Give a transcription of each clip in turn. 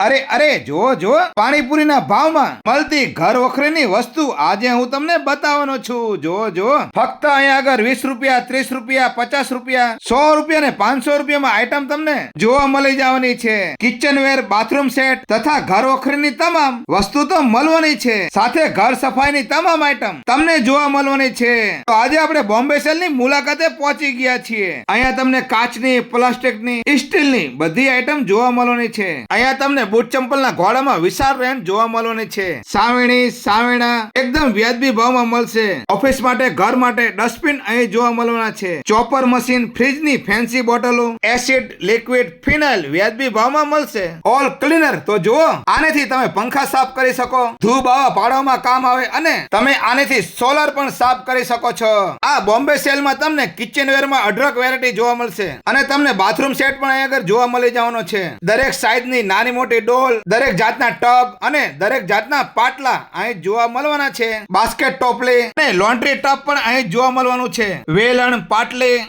અરે અરે જો જો પાણીપુરીના ભાવમાં મળતી ઘર વખરીની વસ્તુ આજે હું તમને બતાવવાનો છું. જો જો ફક્ત અહીંયા આગળ 20 રૂપિયા, 30 રૂપિયા, 50 રૂપિયા, 100 રૂપિયા ને 500 રૂપિયામાં આઈટમ તમને જોવા મળી જવાની છે. કિચનવેર, બાથરૂમ સેટ તથા ઘર વખરીની તમામ વસ્તુ તો મળવાની છે. સાથે ઘર સફાઈની તમામ આઈટમ તમને જોવા મળવાની છે. તો આજે આપણે બોમ્બે સેલની મુલાકાતે પહોંચી ગયા છીએ. અહીંયા તમને કાચની, પ્લાસ્ટિકની, સ્ટીલની બધી આઈટમ જોવા મળવાની છે. અહીંયા તમને બૂટ ચંપલના ઘોડામાં વિશાળ રેન્જ જોવા મળવાની છે. સાવેણી, સાવેણા એકદમ વ્યાજબી ભાવમાં મળશે. ઓફિસ માટે, ઘર માટે ડસ્ટબિન અહીં જોવા મળવાના છે. ચોપર મશીન, ફ્રીજની ફેન્સી બોટલો, એસિડ, લિક્વિડ, ફિનાઇલ વ્યાજબી ભાવમાં મળશે. ઓલ ક્લીનર તો જુઓ, આનેથી તમે પંખા સાફ કરી શકો, ધૂળ બાવા પાડવામાં કામ આવે અને તમે આનેથી સોલર પણ સાફ કરી શકો છો. આ બોમ્બે સેલમાં તમને કિચનવેરમાં અઢળક વેરાયટી જોવા મળશે અને તમને બાથરૂમ સેટ પણ અહીં આગળ જોવા મળી જવાનો છે. દરેક સાઈઝની નાની મોટી ડોલ, દરેક જાતના ટબ અને દરેક જાતના પાટલા અહીં જોવા મળવાના છે. બાસ્કેટ, ટોપલી અને લોન્ડ્રી ટબ પણ અહીં જોવા મળવાનું છે. વેલણ,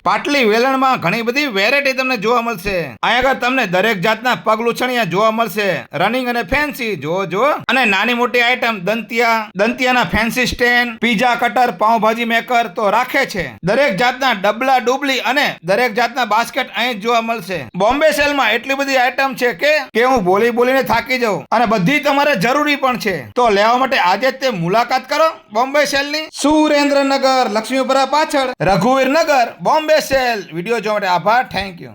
પાટલી વેલણમાં ઘણી બધી વેરાયટી તમને જોવા મળશે. અહીં આગળ તમને દરેક જાતના પગ લૂછણિયા જોવા મળશે. રનિંગ અને ફેન્સી જો અને નાની મોટી આઈટમ દંતિયાના fancy stand, pizza cutter, pav bhaji maker તો રાખે છે. દરેક જાતના ડબલા ડુબલી અને દરેક જાતના બાસ્કેટ અહીં જોવા મળશે. બોમ્બે સેલમાં એટલી બધી આઈટમ છે કે હું બોલીને થાકી જાઉં અને બધી તમારે જરૂરી પણ છે. તો લેવા માટે આજે જ તે મુલાકાત કરો બોમ્બે સેલની. સુરેન્દ્રનગર, લક્ષ્મીપુરા પાછળ, રઘુવીર નગર, બોમ્બે સેલ. વિડીયો જોવા માટે આભાર. Thank you.